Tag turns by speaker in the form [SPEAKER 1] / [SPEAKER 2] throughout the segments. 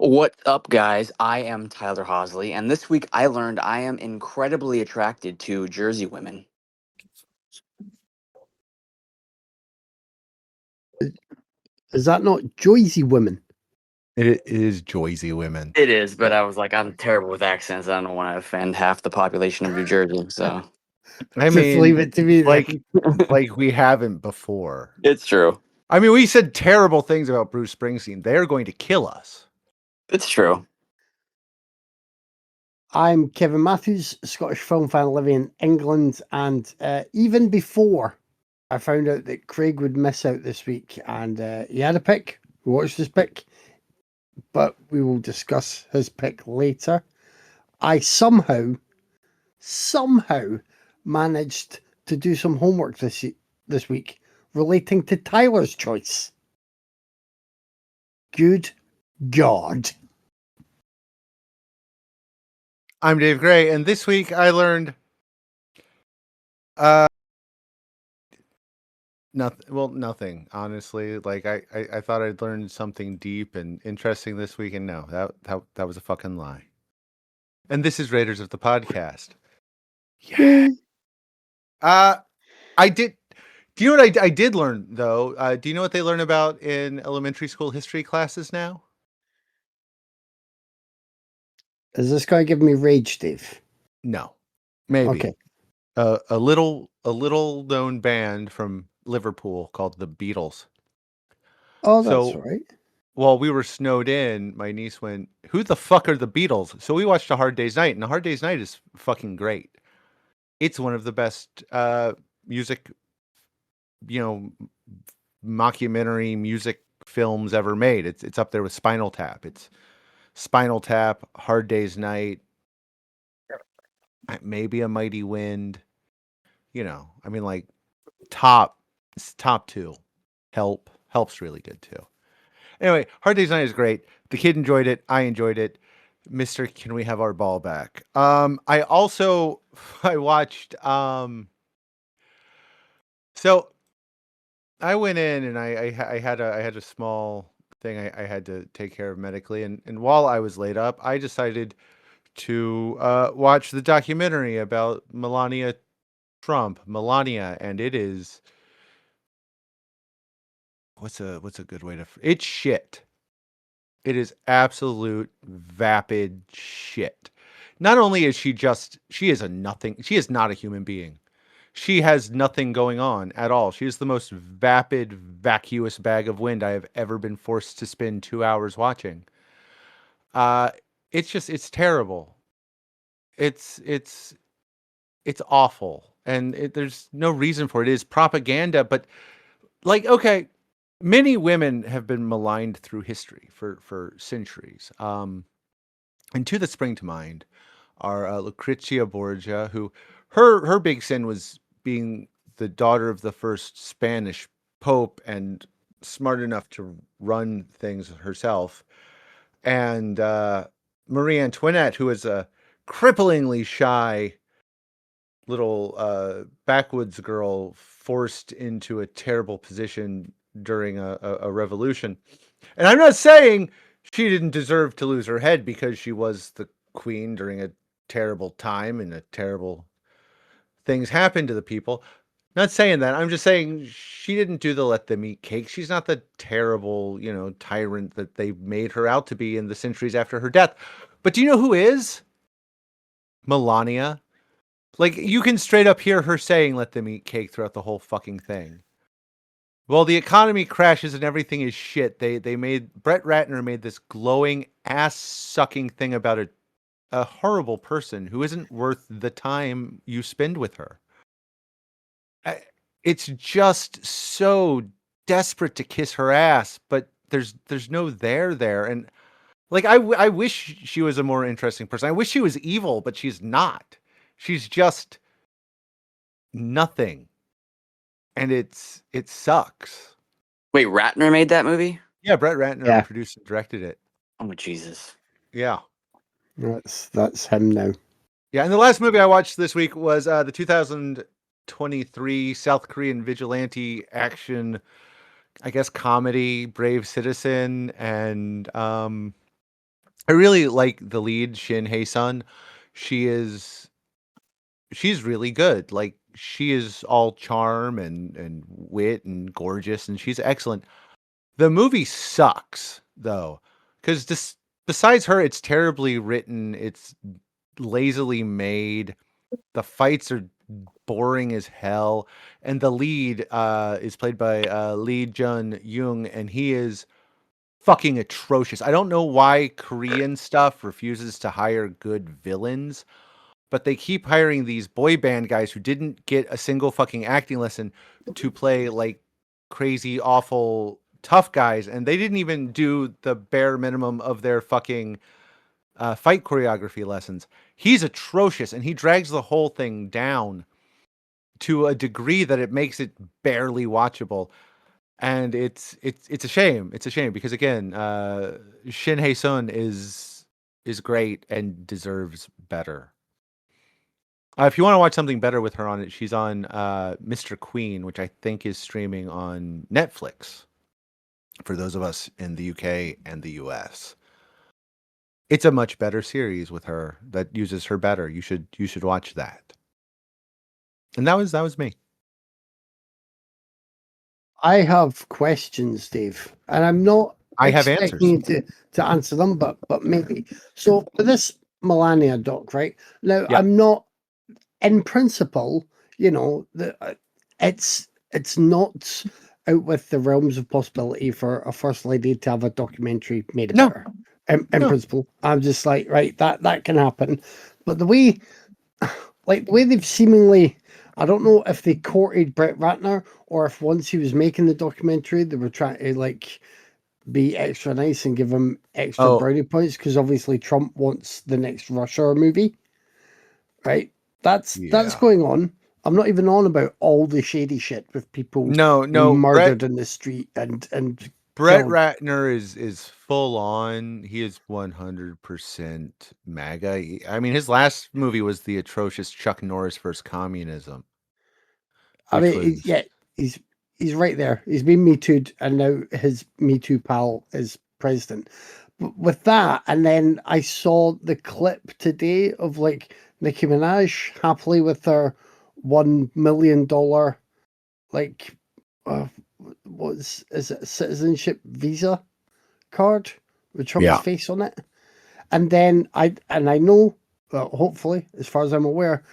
[SPEAKER 1] What's up, guys? I am Tyler Hosley, and this week I learned I am incredibly attracted to Jersey women.
[SPEAKER 2] Is that not Joyzy women?
[SPEAKER 3] It is Joyzy women.
[SPEAKER 1] It is, but I was like, I'm terrible with accents. I don't want to offend half the population of New Jersey, so
[SPEAKER 3] I
[SPEAKER 2] Just
[SPEAKER 3] mean,
[SPEAKER 2] leave it to me then.
[SPEAKER 3] like we haven't before.
[SPEAKER 1] it's true.
[SPEAKER 3] I mean, we said terrible things about Bruce Springsteen. They're going to kill us.
[SPEAKER 1] It's true.
[SPEAKER 2] I'm Kevin Matthews, Scottish film fan living in England, and even before I found out that Craig would miss out this week, and he had a pick, we watched his pick, but we will discuss his pick later. I somehow managed to do some homework this week relating to Tyler's choice. Good God.
[SPEAKER 3] I'm Dave Gray, and this week I learned nothing, honestly. Like I thought I'd learned something deep and interesting this week, and no, that was a fucking lie. And this is Raiders of the Podcast.
[SPEAKER 2] Yeah.
[SPEAKER 3] I did. Do you know what I did learn though? Do you know what they learn about in elementary school history classes now?
[SPEAKER 2] Is this guy giving me rage, Dave?
[SPEAKER 3] No, maybe.
[SPEAKER 2] Okay.
[SPEAKER 3] A little known band from Liverpool called the Beatles.
[SPEAKER 2] Oh, that's
[SPEAKER 3] So
[SPEAKER 2] right.
[SPEAKER 3] while we were snowed in, my niece went, "Who the fuck are the Beatles?" So we watched A Hard Day's Night, and A Hard Day's Night is fucking great. It's one of the best music, mockumentary music films ever made. It's up there with Spinal Tap. It's Spinal Tap, Hard Day's Night, maybe A Mighty Wind. I mean, like top two. Help's really good too. Anyway, Hard Day's Night is great. The kid enjoyed it. I enjoyed it. Mr. Can we have our ball back? I watched. So I went in and I had a small thing I had to take care of medically, and while I was laid up, I decided to watch the documentary about Melania, and it is what's a good way to it's shit. It is absolute vapid shit. Not only is she is a nothing, she is not a human being. She has nothing going on at all. She is the most vapid, vacuous bag of wind I have ever been forced to spend 2 hours watching. It's terrible. It's awful. And there's no reason for it. It is propaganda, but okay, many women have been maligned through history for centuries. And two that spring to mind are Lucrezia Borgia, who her big sin was being the daughter of the first Spanish Pope and smart enough to run things herself. And Marie Antoinette, who is a cripplingly shy little backwoods girl forced into a terrible position during a revolution. And I'm not saying she didn't deserve to lose her head because she was the queen during a terrible time and a terrible things happened to the people. Not saying that. I'm just saying she didn't do the let them eat cake. She's not the terrible, tyrant that they made her out to be in the centuries after her death. But do you know who is? Melania. Like, you can straight up hear her saying let them eat cake throughout the whole fucking thing. Well, the economy crashes and everything is shit. Brett Ratner made this glowing ass-sucking thing about a horrible person who isn't worth the time you spend with her. It's just so desperate to kiss her ass, but there's no there. And I wish she was a more interesting person. I wish she was evil, but she's not. She's just nothing. And it sucks.
[SPEAKER 1] Wait, Ratner made that movie?
[SPEAKER 3] Yeah, Brett Ratner produced and directed it.
[SPEAKER 1] Oh, Jesus.
[SPEAKER 3] Yeah.
[SPEAKER 2] That's him now.
[SPEAKER 3] Yeah, and the last movie I watched this week was the 2023 South Korean vigilante action, I guess, comedy, Brave Citizen. And I really like the lead, Shin Hae-sun. She's really good. Like, she is all charm and wit and gorgeous, and she's excellent. The movie sucks though, because just besides her, it's terribly written. It's lazily made. The fights are boring as hell, and the lead is played by Lee Jun Young, and he is fucking atrocious. I don't know why Korean stuff refuses to hire good villains, but they keep hiring these boy band guys who didn't get a single fucking acting lesson to play like crazy, awful, tough guys, and they didn't even do the bare minimum of their fucking fight choreography lessons. He's atrocious, and he drags the whole thing down to a degree that it makes it barely watchable. And it's a shame. It's a shame because again, Shin Hae-sun is great and deserves better. If you want to watch something better with her on it, she's on Mr. Queen, which I think is streaming on Netflix for those of us in the UK and the US. It's a much better series with her that uses her better. You should watch that. And that was me.
[SPEAKER 2] I have questions, Dave, and I'm not
[SPEAKER 3] I have answers.
[SPEAKER 2] expecting you to answer them, but maybe. So for this Melania doc, right now,
[SPEAKER 3] Yeah.
[SPEAKER 2] I'm not in principle. It's not out with the realms of possibility for a first lady to have a documentary made about her. In principle, I'm just like, right, that can happen, but the way they've seemingly, I don't know if they courted Brett Ratner or if once he was making the documentary, they were trying to like be extra nice and give him extra brownie points because obviously Trump wants the next Rush Hour movie, right? That's going on. I'm not even on about all the shady shit with people murdered in the street and
[SPEAKER 3] Brett
[SPEAKER 2] killed.
[SPEAKER 3] Ratner is full on. He is 100% MAGA. I mean, his last movie was the atrocious Chuck Norris vs. Communism.
[SPEAKER 2] I mean, he's right there. He's been Me Too'd, and now his Me Too pal is president. But with that, and then I saw the clip today of like Nicki Minaj happily with her $1 million like is it a citizenship visa card with Trump's face on it. And then I know, hopefully, as far as I'm aware,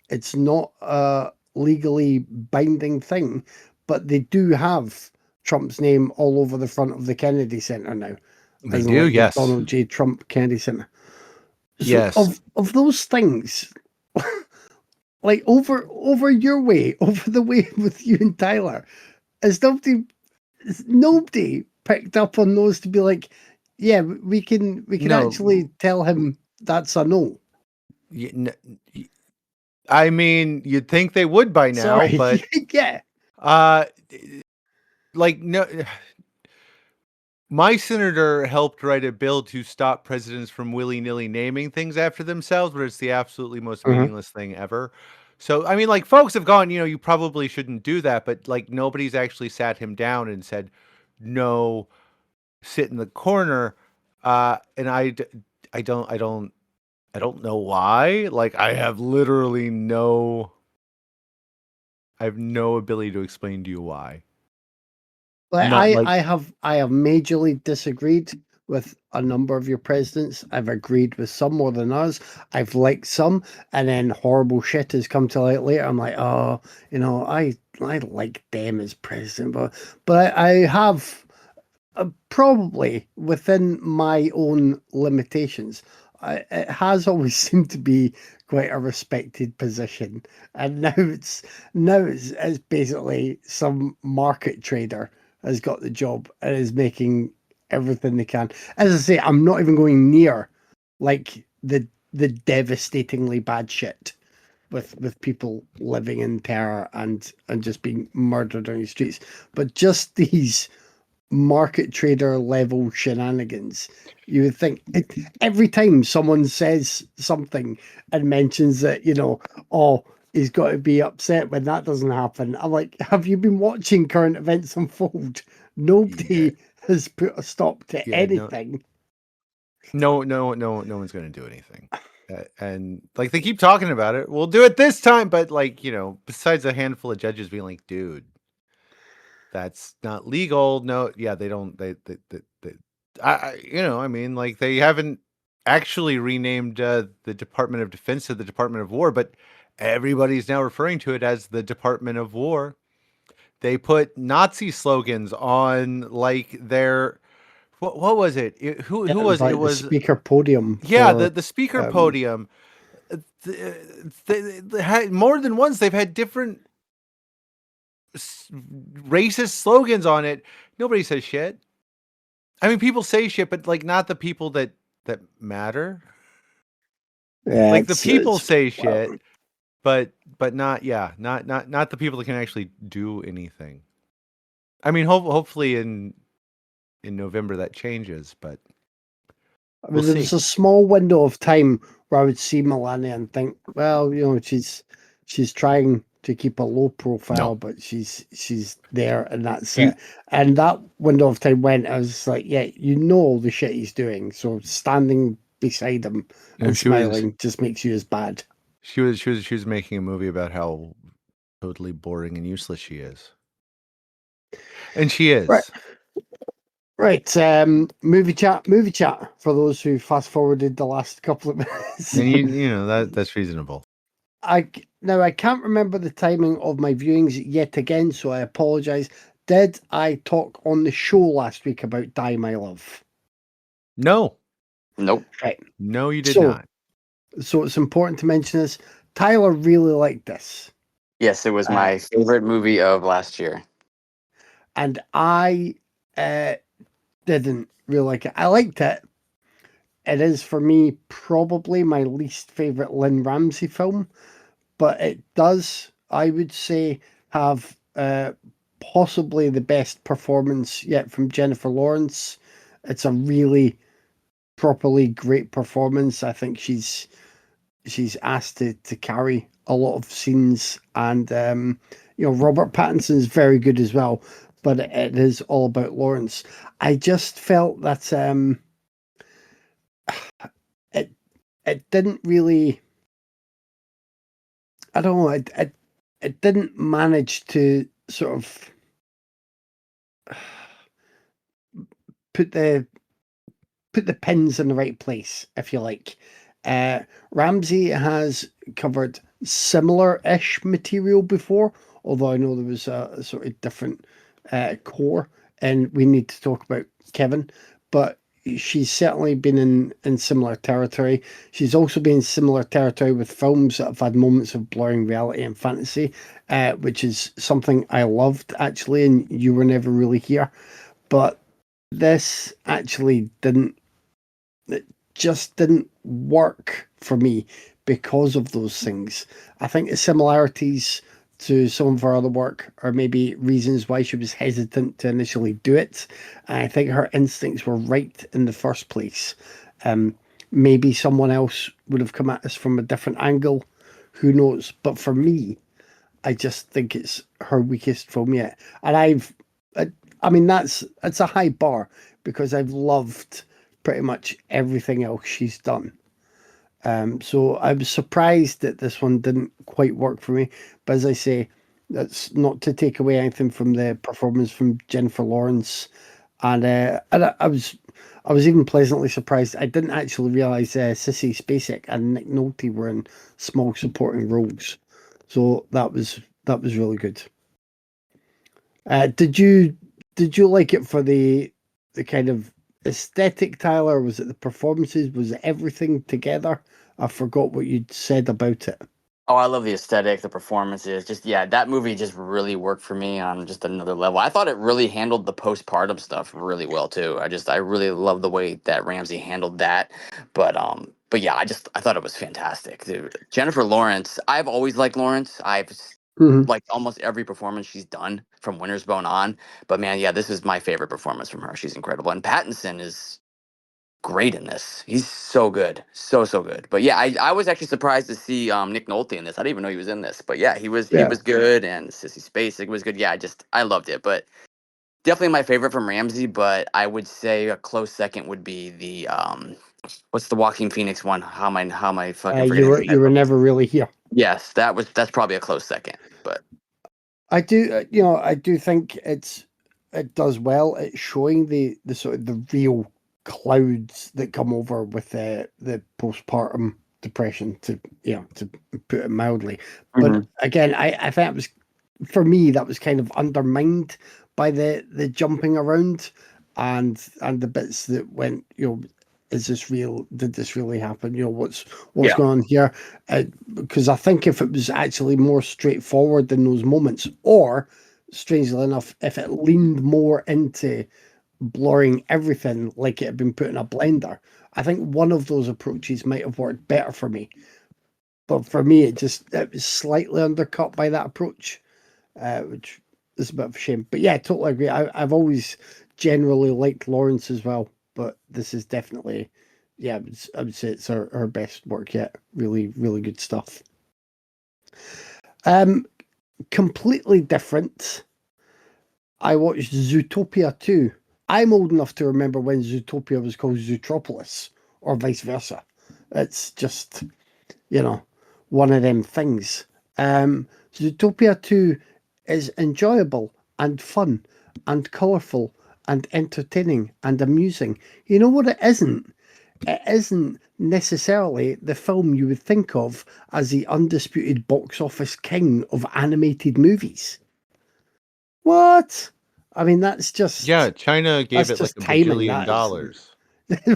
[SPEAKER 2] it's not a legally binding thing, but they do have Trump's name all over the front of the Kennedy Center now.
[SPEAKER 3] They do,
[SPEAKER 2] like
[SPEAKER 3] yes.
[SPEAKER 2] The Donald J. Trump Kennedy Center. So
[SPEAKER 3] yes.
[SPEAKER 2] Of those things, like over your way, over the way with you and Tyler, has nobody picked up on those to be like, yeah, we can actually tell him that's a no.
[SPEAKER 3] I mean, you'd think they would by now, but
[SPEAKER 2] yeah.
[SPEAKER 3] Like, no, my senator helped write a bill to stop presidents from willy-nilly naming things after themselves, but it's the absolutely most meaningless thing ever. So, I mean, like, folks have gone, you probably shouldn't do that, but like nobody's actually sat him down and said, no, sit in the corner. And I don't know why. Like, I have no ability to explain to you why.
[SPEAKER 2] I have majorly disagreed with a number of your presidents. I've agreed with some more than others. I've liked some, and then horrible shit has come to light later. I'm like, oh, I like them as president, but I have probably within my own limitations. It has always seemed to be quite a respected position, and now it's basically some market trader has got the job and is making everything they can. As I say, I'm not even going near like the devastatingly bad shit with people living in terror and just being murdered on the streets, but just these market trader level shenanigans. You would think every time someone says something and mentions that, oh, he's got to be upset when that doesn't happen. I'm like, have you been watching current events unfold? Nobody has put a stop to anything.
[SPEAKER 3] No one's going to do anything. And like they keep talking about it, we'll do it this time. But like besides a handful of judges being like, dude, that's not legal. No, yeah, they don't. They I mean, like they haven't actually renamed the Department of Defense to the Department of War, but everybody's now referring to it as the Department of War. They put Nazi slogans on like their what was it?
[SPEAKER 2] Yeah,
[SPEAKER 3] Who
[SPEAKER 2] it was
[SPEAKER 3] was it? It
[SPEAKER 2] like the
[SPEAKER 3] was
[SPEAKER 2] speaker podium
[SPEAKER 3] yeah,
[SPEAKER 2] for
[SPEAKER 3] the speaker
[SPEAKER 2] um,
[SPEAKER 3] podium. They had more than once. They've had different racist slogans on it. Nobody says shit. I mean, people say shit, but like not the people that matter.
[SPEAKER 2] yeah,
[SPEAKER 3] Like the people
[SPEAKER 2] it's
[SPEAKER 3] say
[SPEAKER 2] well,
[SPEAKER 3] shit, but not not the people that can actually do anything. I mean, hopefully in November that changes, but
[SPEAKER 2] I
[SPEAKER 3] we'll
[SPEAKER 2] mean, there
[SPEAKER 3] see.
[SPEAKER 2] was a small window of time where I would see Melania and think, well, she's trying to keep a low profile,
[SPEAKER 3] No,
[SPEAKER 2] but she's there, and that's
[SPEAKER 3] you
[SPEAKER 2] it. And that window of time went, I was like, yeah, all the shit he's doing, so standing beside him
[SPEAKER 3] know,
[SPEAKER 2] and smiling just makes you as bad.
[SPEAKER 3] she was making a movie about how totally boring and useless she is, and she
[SPEAKER 2] Right.
[SPEAKER 3] is.
[SPEAKER 2] Right, movie chat for those who fast forwarded the last couple of minutes.
[SPEAKER 3] And you know that's reasonable.
[SPEAKER 2] Now I can't remember the timing of my viewings yet again, so I apologize. Did I talk on the show last week about Die My Love?
[SPEAKER 3] No,
[SPEAKER 1] Nope.
[SPEAKER 2] Right.
[SPEAKER 3] no, you did
[SPEAKER 2] So
[SPEAKER 3] not.
[SPEAKER 2] so it's important to mention this. Tyler really liked this.
[SPEAKER 1] Yes, it was
[SPEAKER 2] Uh,
[SPEAKER 1] my favorite movie of last year.
[SPEAKER 2] and I didn't really like it. I liked it. It is for me probably my least favorite Lynn Ramsey film, but it does, I would say, have possibly the best performance yet from Jennifer Lawrence. It's a really properly great performance. I think she's asked to carry a lot of scenes, and Robert Pattinson's very good as well. But it is all about Lawrence. I just felt that it it didn't really. I don't know. It didn't manage to sort of put the pins in the right place, if you like. Ramsey has covered similar-ish material before, although I know there was a sort of different core, and we need to talk about Kevin. But she's certainly been in similar territory. She's also been in similar territory with films that have had moments of blurring reality and fantasy, which is something I loved actually, and you were never really here. But this actually didn't it just didn't work for me because of those things. I think the similarities to some of her other work are maybe reasons why she was hesitant to initially do it. And I think her instincts were right in the first place. Um, Maybe someone else would have come at us from a different angle. Who knows? But for me, I just think it's her weakest film yet. And I mean, that's a high bar because I've loved pretty much everything else she's done. So I was surprised that this one didn't quite work for me. But as I say, that's not to take away anything from the performance from Jennifer Lawrence, and I was even pleasantly surprised. I didn't actually realize Sissy Spacek and Nick Nolte were in small supporting roles, so that was really good. Did you like it for the kind of aesthetic, Tyler? Was it the performances? Was it everything together? I forgot what you'd said about it.
[SPEAKER 1] Oh, I love the aesthetic, the performances. Just yeah, that movie just really worked for me on just another level. I thought it really handled the postpartum stuff really well too. I really love the way that Ramsey handled that. But yeah, I thought it was fantastic, dude. Jennifer Lawrence, I've always liked Lawrence.
[SPEAKER 2] Hmm.
[SPEAKER 1] Liked almost every performance she's done from Winter's Bone on. But man, yeah, this is my favorite performance from her. She's incredible. And Pattinson is great in this. He's so good, so good. But yeah, I was actually surprised to see Nick Nolte in this. I didn't even know he was in this. But yeah, he
[SPEAKER 2] Yeah.
[SPEAKER 1] was good, and Sissy Spacek was good. Yeah, I loved it. But definitely my favorite from Ramsey. But I would say a close second would be what's the Joaquin Phoenix one? How am I fucking forgetting
[SPEAKER 2] You
[SPEAKER 1] the
[SPEAKER 2] were
[SPEAKER 1] title?
[SPEAKER 2] never really here.
[SPEAKER 1] Yes, that's probably a close second. But
[SPEAKER 2] I do, I do think it does well at showing the sort of the real clouds that come over with the postpartum depression, to put it mildly. But
[SPEAKER 1] Mhm.
[SPEAKER 2] again, I think it was, for me, that was kind of undermined by the jumping around and the bits that went, is this real? Did this really happen? What's
[SPEAKER 1] Yeah.
[SPEAKER 2] going on here? Because I think if it was actually more straightforward in those moments, or strangely enough, if it leaned more into blurring everything like it had been put in a blender, I think one of those approaches might have worked better for me. But for me, it was slightly undercut by that approach, which is a bit of a shame. But yeah, totally agree. I've always generally liked Lawrence as well, but this is definitely, yeah, I would say it's her best work yet. Really, really good stuff. Um, Completely different. I watched Zootopia 2. I'm old enough to remember when Zootopia was called Zootropolis, or vice versa. It's just, you know, one of them things. Zootopia 2 is enjoyable and fun and colourful and entertaining and amusing. You know what it isn't? It isn't necessarily the film you would think of as the undisputed box office king of animated movies. What? I mean,
[SPEAKER 3] Yeah, China gave
[SPEAKER 2] that's
[SPEAKER 3] it like
[SPEAKER 2] just
[SPEAKER 3] a
[SPEAKER 2] timing.
[SPEAKER 3] bajillion
[SPEAKER 2] That is,
[SPEAKER 3] dollars.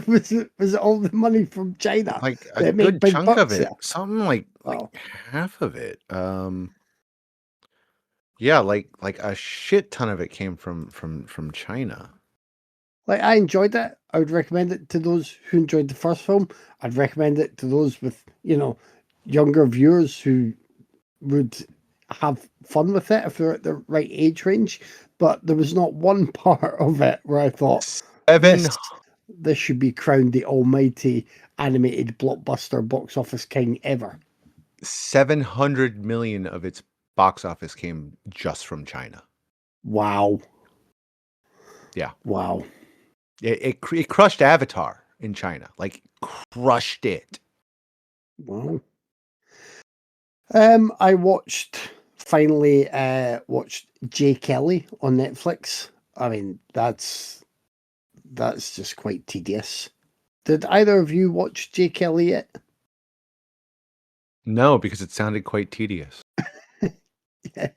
[SPEAKER 2] was it all the money from China
[SPEAKER 3] Like a
[SPEAKER 2] that made
[SPEAKER 3] good
[SPEAKER 2] big
[SPEAKER 3] chunk of
[SPEAKER 2] bucks
[SPEAKER 3] it.
[SPEAKER 2] there?
[SPEAKER 3] Something like
[SPEAKER 2] Oh,
[SPEAKER 3] half of it. Yeah, like a shit ton of it came from China.
[SPEAKER 2] like I enjoyed it. I would recommend it to those who enjoyed the first film. I'd recommend it to those with, younger viewers who would have fun with it if they're at the right age range. But there was not one part of it where I thought
[SPEAKER 3] Seven
[SPEAKER 2] this this should be crowned the almighty animated blockbuster box office king ever.
[SPEAKER 3] 700 million of its box office came just from China.
[SPEAKER 2] Wow.
[SPEAKER 3] Yeah.
[SPEAKER 2] Wow.
[SPEAKER 3] It crushed Avatar in China. Like crushed it.
[SPEAKER 2] Wow. I finally watched Jay Kelly on Netflix. I mean, that's just quite tedious. Did either of you watch Jay Kelly yet?
[SPEAKER 3] No, because it sounded quite tedious.
[SPEAKER 2] Yeah.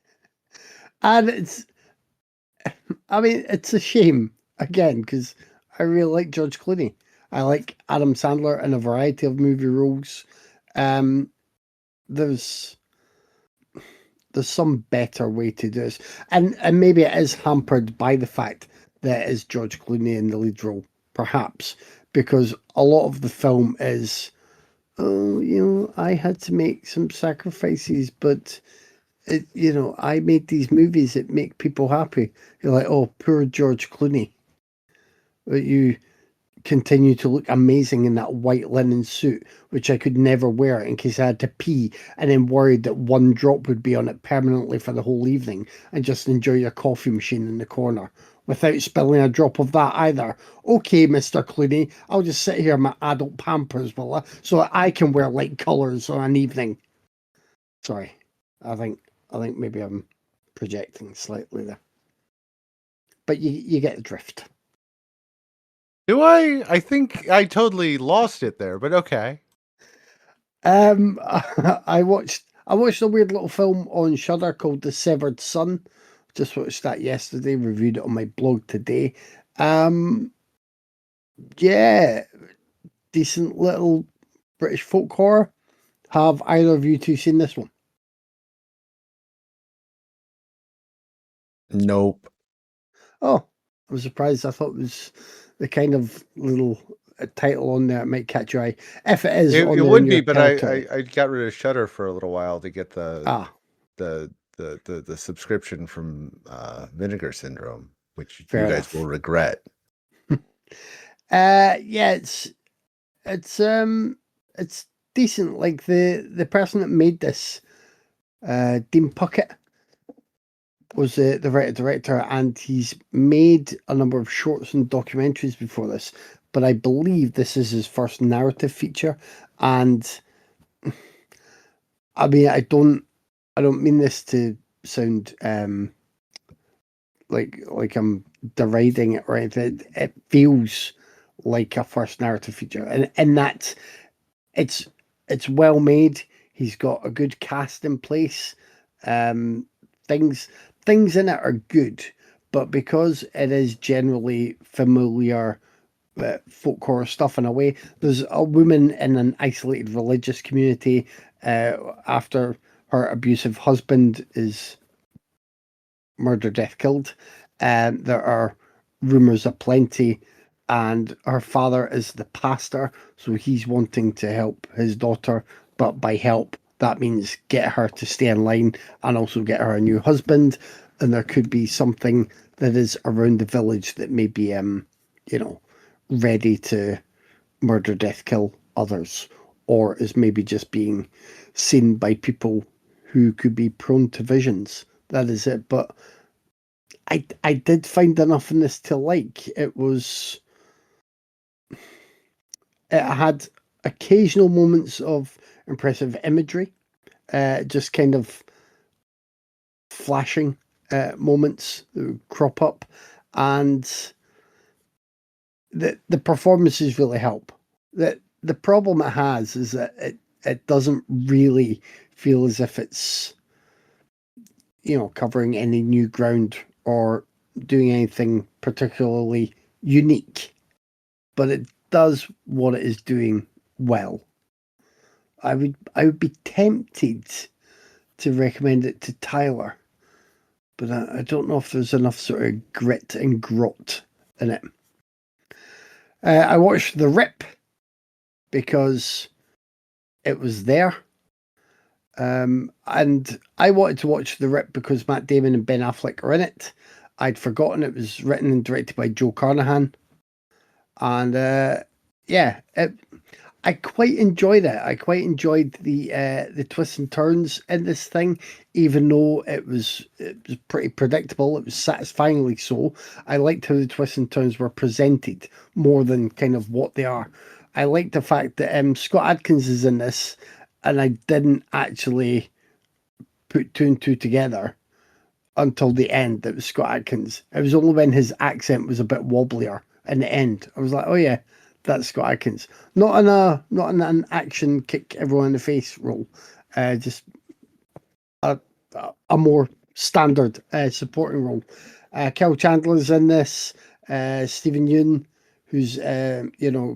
[SPEAKER 2] And it's a shame again because I really like George Clooney. I like Adam Sandler in a variety of movie roles. Um, there's there's some better way to do this, and maybe it is hampered by the fact that it is George Clooney in the lead role, perhaps because a lot of the film is, oh, I had to make some sacrifices, but I made these movies that make people happy. You're like, oh, poor George Clooney, but you continue to look amazing in that white linen suit, which I could never wear in case I had to pee, and then worried that one drop would be on it permanently for the whole evening, and just enjoy your coffee machine in the corner without spilling a drop of that either. Okay, Mr. Clooney, I'll just sit here in my adult Pampers, so I can wear light colours on an evening. Sorry, I think maybe I'm projecting slightly there, but you get the drift.
[SPEAKER 3] Do I? I think I totally lost it there, but okay.
[SPEAKER 2] I watched a weird little film on Shudder called The Severed Son. Just watched that yesterday, reviewed it on my blog today. Um, yeah, decent little British folk horror. Have either of you two seen this one?
[SPEAKER 3] Nope.
[SPEAKER 2] Oh, I'm surprised. I thought it was the kind of little title on there that might catch your eye. If it is on
[SPEAKER 3] It
[SPEAKER 2] there in
[SPEAKER 3] would
[SPEAKER 2] your
[SPEAKER 3] be, but I,
[SPEAKER 2] territory.
[SPEAKER 3] I I got rid of Shutter for a little while to get
[SPEAKER 2] Ah,
[SPEAKER 3] the subscription from Vinegar Syndrome, which you
[SPEAKER 2] fair
[SPEAKER 3] guys will
[SPEAKER 2] enough.
[SPEAKER 3] regret.
[SPEAKER 2] Yeah, it's it's decent. Like the person that made this, Dean Puckett, was the writer director, and he's made a number of shorts and documentaries before this. but I believe this is his first narrative feature. And I mean, I don't mean this to sound like I'm deriding it or anything. It feels like a first narrative feature, and that it's well made. He's got a good cast in place. Um, things in it are good, but because it is generally familiar folk horror stuff in a way. There's a woman in an isolated religious community after her abusive husband is murder, death, killed. There are rumors aplenty, and her father is the pastor, so he's wanting to help his daughter, but by help, that means get her to stay in line and also get her a new husband. And there could be something that is around the village that may be, ready to murder, death, kill others, or is maybe just being seen by people who could be prone to visions. That is it. But I did find enough in this to like. It had occasional moments of impressive imagery, just kind of flashing moments that would crop up, and the performances really help. The problem it has is that it doesn't really feel as if it's covering any new ground or doing anything particularly unique, but it does what it is doing well. I would be tempted to recommend it to Tyler, but I don't know if there's enough sort of grit and grot in it. I watched The Rip because it was there. And I wanted to watch The Rip because Matt Damon and Ben Affleck are in it. I'd forgotten it was written and directed by Joe Carnahan. And I quite enjoyed it. I quite enjoyed the twists and turns in this thing, even though it was pretty predictable. It was satisfyingly so. I liked how the twists and turns were presented more than kind of what they are. I liked the fact that Scott Adkins is in this, and I didn't actually put two and two together until the end that it was Scott Adkins. It was only when his accent was a bit wobblier in the end. I was like, oh yeah, that's Scott Adkins. Not in an action kick everyone in the face role. Just a more standard supporting role. Kel Chandler's in this. Stephen Yeun, who's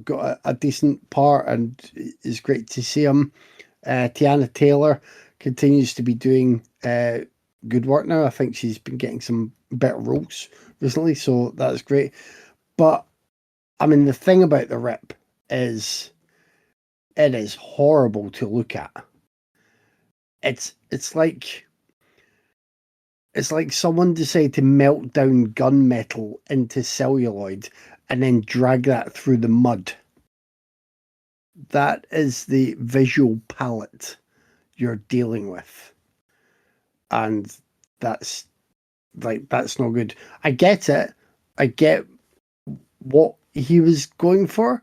[SPEAKER 2] got a decent part and is great to see him. Tiana Taylor continues to be doing good work now. I think she's been getting some better roles recently, so that's great. But I mean, the thing about The Rip is it is horrible to look at. It's like someone decided to melt down gunmetal into celluloid and then drag that through the mud. That is the visual palette you're dealing with. And that's not good. I get it. I get what he was going for,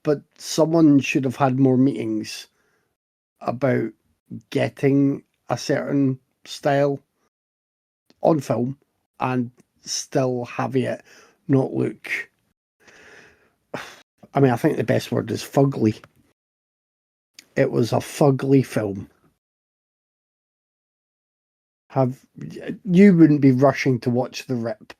[SPEAKER 2] but someone should have had more meetings about getting a certain style on film and still having it not look. I mean, I think the best word is fugly. It was a fugly film. You wouldn't be rushing to watch The Rip?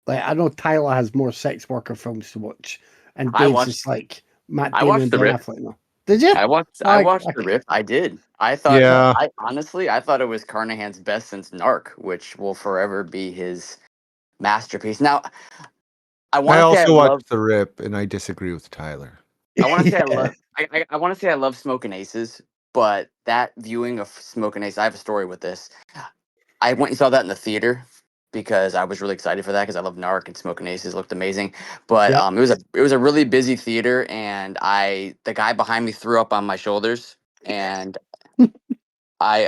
[SPEAKER 2] Like, I know Tyler has more sex worker films to watch, and Dave's just like Matt
[SPEAKER 1] I
[SPEAKER 2] Damon
[SPEAKER 1] watched
[SPEAKER 2] and
[SPEAKER 1] The
[SPEAKER 2] Ben
[SPEAKER 1] Rip.
[SPEAKER 2] Affleck. No, did you?
[SPEAKER 1] I watched The Rip. I did. I thought
[SPEAKER 3] Yeah.
[SPEAKER 1] I honestly I thought it was Carnahan's best since Narc, which will forever be his masterpiece. Now, I
[SPEAKER 3] I
[SPEAKER 1] want to say I
[SPEAKER 3] also
[SPEAKER 1] love
[SPEAKER 3] watched The Rip, and I disagree with Tyler.
[SPEAKER 1] I want to say I
[SPEAKER 2] Yeah.
[SPEAKER 1] love I want to say I love Smoking Aces, but that viewing of Smoking Aces, I have a story with this. I went and saw that in the theater because I was really excited for that because I love Narc and Smoking Aces looked amazing. But
[SPEAKER 2] Yep.
[SPEAKER 1] it was a really busy theater, and the guy behind me threw up on my shoulders, and I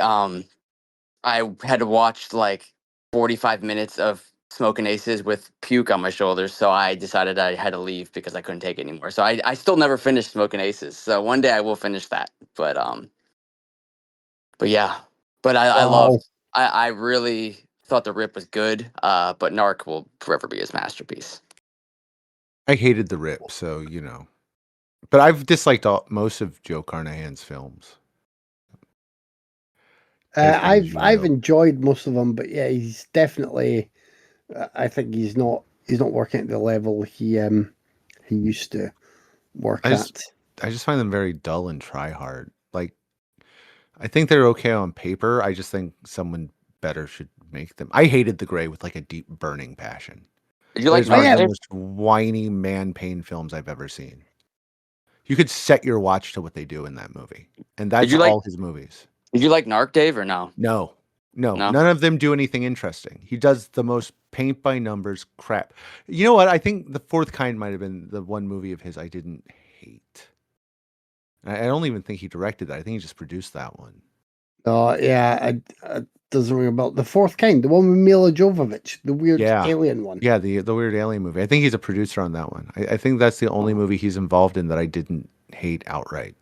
[SPEAKER 1] I had to watch like 45 minutes of smoking aces with puke on my shoulders, so I decided I had to leave because I couldn't take it anymore. So I still never finished smoking aces. So one day I will finish that. But yeah, but I
[SPEAKER 2] Wow.
[SPEAKER 1] loved. I really thought the Rip was good. But Narc will forever be his masterpiece.
[SPEAKER 3] I hated The Rip, so you know. But I've disliked most of Joe Carnahan's films.
[SPEAKER 2] I've enjoyed most of them, but yeah, he's definitely. I think he's not working at the level he used to work
[SPEAKER 3] I just
[SPEAKER 2] at.
[SPEAKER 3] I just find them very dull and try hard. Like I think they're okay on paper. I just think someone better should make them. I hated The Gray with like a deep burning passion.
[SPEAKER 1] Did you
[SPEAKER 3] That
[SPEAKER 1] like
[SPEAKER 3] is one
[SPEAKER 1] Narc,
[SPEAKER 3] of the
[SPEAKER 2] Yeah,
[SPEAKER 1] Dave?
[SPEAKER 3] most whiny man pain films I've ever seen. You could set your watch to what they do in that movie. And
[SPEAKER 1] Did
[SPEAKER 3] that's
[SPEAKER 1] you like
[SPEAKER 3] all his movies.
[SPEAKER 1] Did you like Narc, Dave, or no?
[SPEAKER 3] No. No,
[SPEAKER 1] No.
[SPEAKER 3] none of them do anything interesting. He does the most paint by numbers crap. You know what? I think The Fourth Kind might have been the one movie of his I didn't hate. I don't even think he directed that. I think he just produced that one.
[SPEAKER 2] yeah, I doesn't ring a bell. The Fourth Kind, the one with Mila Jovovich, the weird
[SPEAKER 3] Yeah.
[SPEAKER 2] alien one.
[SPEAKER 3] Yeah, the Weird Alien movie. I think he's a producer on that one. I think that's the only movie he's involved in that I didn't hate outright.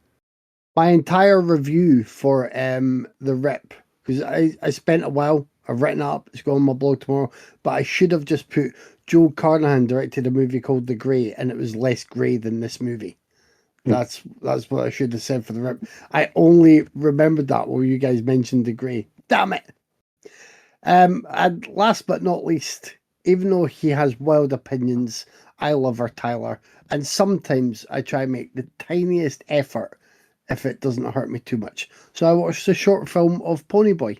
[SPEAKER 2] My entire review for the Rip, because I spent a while. I've written it up. It's going on my blog tomorrow. But I should have just put Joe Carnahan directed a movie called The Grey, and it was less grey than this movie. That's what I should have said for the Rip. I only remembered that while you guys mentioned The Grey. Damn it! And last but not least, even though he has wild opinions, I love her Tyler, and sometimes I try and make the tiniest effort if it doesn't hurt me too much. So I watched the short film of Ponyboi,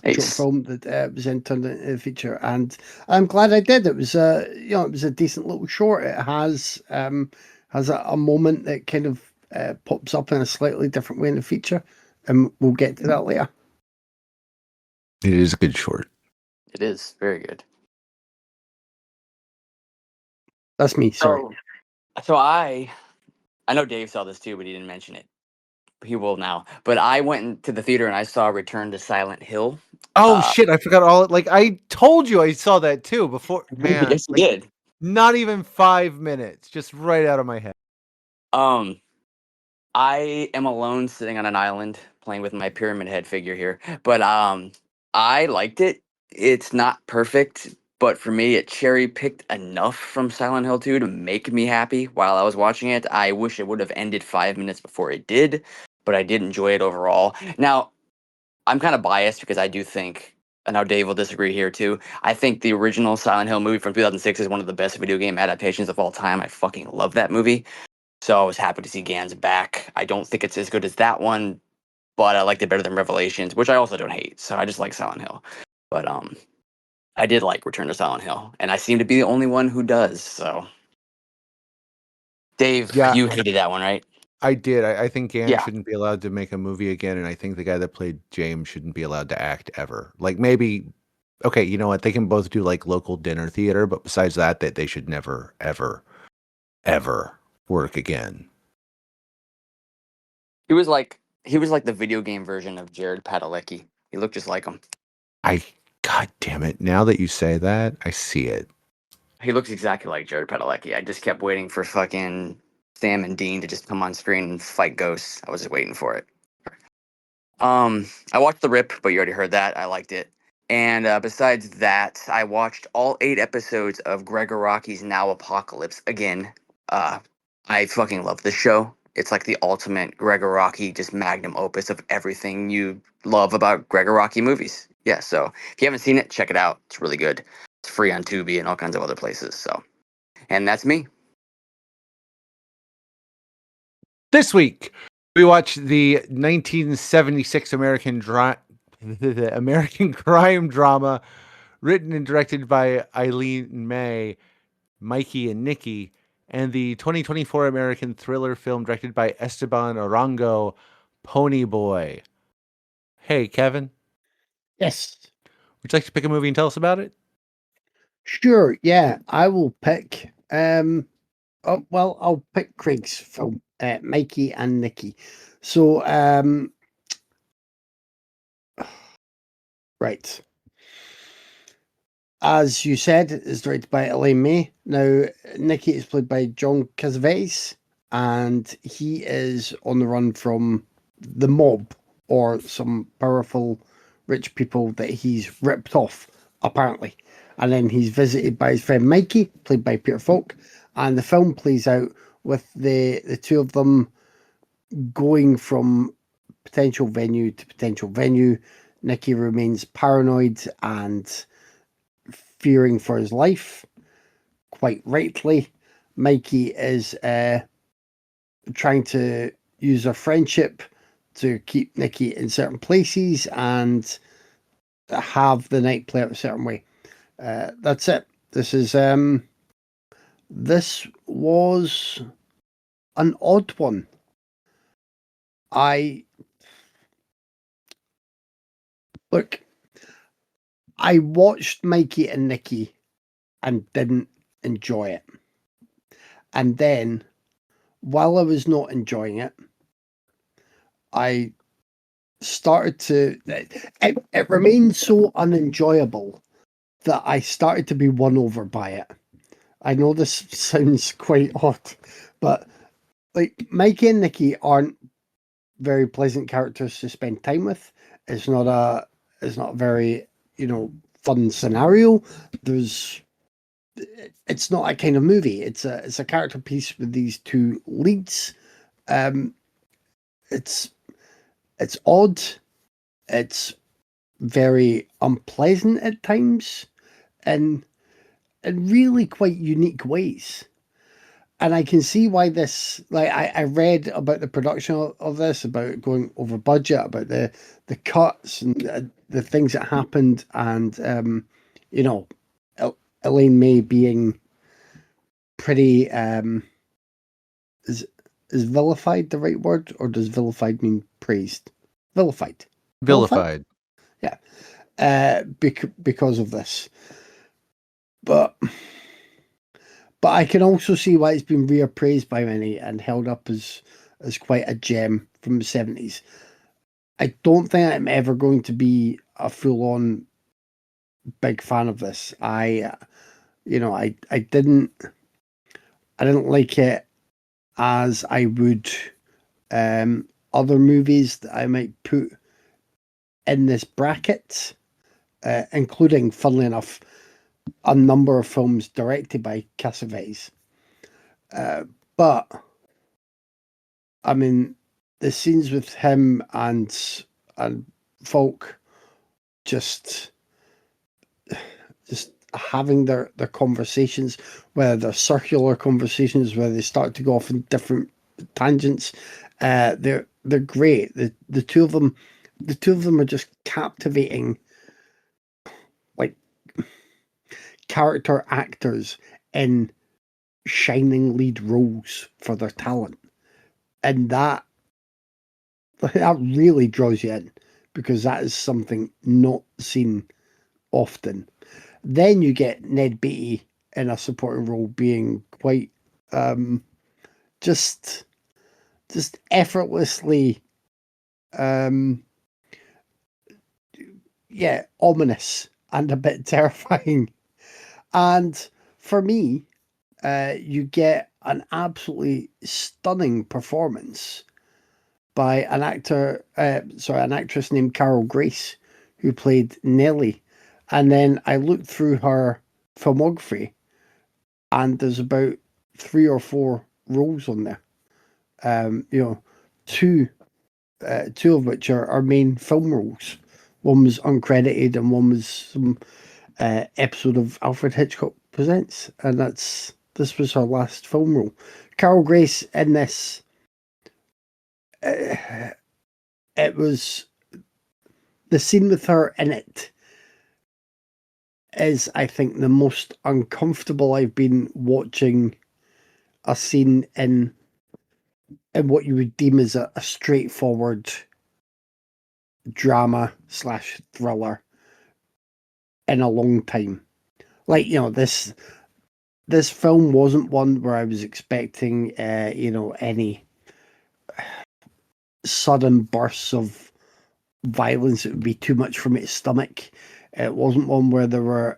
[SPEAKER 2] short
[SPEAKER 1] Nice.
[SPEAKER 2] film that was then turned into a feature, and I'm glad I did. It was it was a decent little short. It has a moment that kind of pops up in a slightly different way in the feature, and we'll get to that later.
[SPEAKER 3] It is a good short.
[SPEAKER 1] It is very good.
[SPEAKER 2] That's me. Sorry.
[SPEAKER 1] So I know Dave saw this too, but he didn't mention it. He will now. But I went to the theater and I saw Return to Silent Hill.
[SPEAKER 3] Oh
[SPEAKER 1] Uh,
[SPEAKER 3] shit, I forgot all like I told you I saw that too before. Man,
[SPEAKER 1] yes, you did.
[SPEAKER 3] not even 5 minutes, just right out of my head.
[SPEAKER 1] Um, I am alone sitting on an island playing with my pyramid head figure here. But I liked it. It's not perfect, but for me it cherry picked enough from Silent Hill 2 to make me happy while I was watching it. I wish it would have ended 5 minutes before it did, but I did enjoy it overall. Now, I'm kind of biased because I do think, and now Dave will disagree here too. I think the original Silent Hill movie from 2006 is one of the best video game adaptations of all time. I fucking love that movie. So I was happy to see Gans back. I don't think it's as good as that one, but I liked it better than Revelations, which I also don't hate. So I just like Silent Hill. But I did like Return to Silent Hill, and I seem to be the only one who does. So Dave,
[SPEAKER 3] Yeah,
[SPEAKER 1] you hated that one, right?
[SPEAKER 3] I did. I think Gann
[SPEAKER 1] Yeah.
[SPEAKER 3] shouldn't be allowed to make a movie again, and I think the guy that played James shouldn't be allowed to act ever. Like maybe, okay, you know what? They can both do like local dinner theater, but besides that, they should never, ever, ever work again.
[SPEAKER 1] He was like the video game version of Jared Padalecki. He looked just like him.
[SPEAKER 3] God damn it! Now that you say that, I see it.
[SPEAKER 1] He looks exactly like Jared Padalecki. I just kept waiting for fucking Sam and Dean to just come on screen and fight ghosts. I was just waiting for it. I watched The Rip, but you already heard that. I liked it. And besides that, I watched all 8 episodes of Gregor Rocky's Now Apocalypse again. Uh, I fucking love this show. It's like the ultimate Gregor Rocky, just magnum opus of everything you love about Gregor Rocky movies. Yeah, so if you haven't seen it, check it out. It's really good. It's free on Tubi and all kinds of other places. So, and that's me.
[SPEAKER 3] This week, we watched the 1976 the American crime drama written and directed by Elaine May, Mikey and Nicky, and the 2024 American thriller film directed by Esteban Arango, Ponyboi. Hey, Kevin,
[SPEAKER 2] Yes.
[SPEAKER 3] would you like to pick a movie and tell us about it?
[SPEAKER 2] Sure, yeah, I will pick. I'll pick Craig's film, Mikey and Nicky. So, right. As you said, it's directed by Elaine May. Now, Nicky is played by John Cassavetes, and he is on the run from the mob or some powerful rich people that he's ripped off, apparently. And then he's visited by his friend Mikey, played by Peter Falk, and the film plays out with the two of them going from potential venue to potential venue. Nicky remains paranoid and fearing for his life, quite rightly. Mikey is trying to use a friendship to keep Nicky in certain places and have the night play out a certain way. That's it. This was an odd one. I look. I watched Mikey and Nicky and didn't enjoy it. And then, while I was not enjoying it, I started to. It remained so unenjoyable that I started to be won over by it. I know this sounds quite odd, but like Mikey and Nicky aren't very pleasant characters to spend time with. It's not a. It's not a very fun scenario. There's it's not a kind of movie. It's a character piece with these two leads. Um, it's it's odd. It's very unpleasant at times, and in really quite unique ways. And I can see why this. Like I read about the production of this, about going over budget, about the cuts and the things that happened, and you know, Elaine May being pretty is is vilified the right word, or does vilified mean praised? Vilified. Vilified?
[SPEAKER 3] Vilified.
[SPEAKER 2] Yeah. Because of this. But I can also see why it's been reappraised by many and held up as quite a gem from the 70s. I don't think I'm ever going to be a full on big fan of this. I didn't like it as I would other movies that I might put in this bracket, including, funnily enough, a number of films directed by Cassavetes. But I mean, the scenes with him and Folk just having their conversations, whether they're circular conversations, where they start to go off in different tangents, they're great. The two of them are just captivating, like character actors in shining lead roles for their talent, and that really draws you in, because that is something not seen often. Then you get Ned Beatty in a supporting role being quite just effortlessly ominous and a bit terrifying. And for me, you get an absolutely stunning performance by an actress named Carol Grace, who played Nellie. And then I looked through her filmography, and there's about 3 or 4 roles on there. Two of which are main film roles. One was uncredited, and one was some episode of Alfred Hitchcock Presents, and this was her last film role. Carol Grace in this. It was the scene with her in it is, I think, the most uncomfortable I've been watching a scene in what you would deem as a straightforward drama / thriller in a long time. Like, this film wasn't one where I was expecting any sudden bursts of violence that would be too much for me to stomach. It wasn't one where there were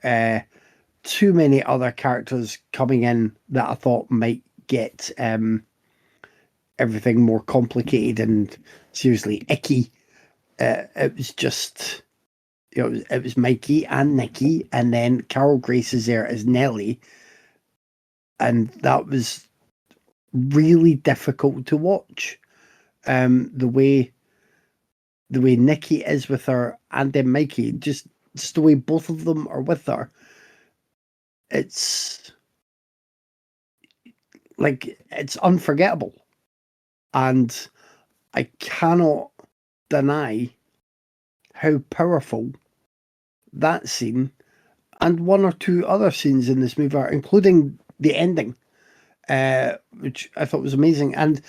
[SPEAKER 2] too many other characters coming in that I thought might get everything more complicated and seriously icky. It was just, it was Mikey and Nicky, and then Carol Grace is there as Nellie, and that was really difficult to watch. The way Nicky is with her, and then Mikey, just the way both of them are with her, it's like it's unforgettable, and I cannot deny how powerful that scene and one or two other scenes in this movie are, including the ending, which I thought was amazing. And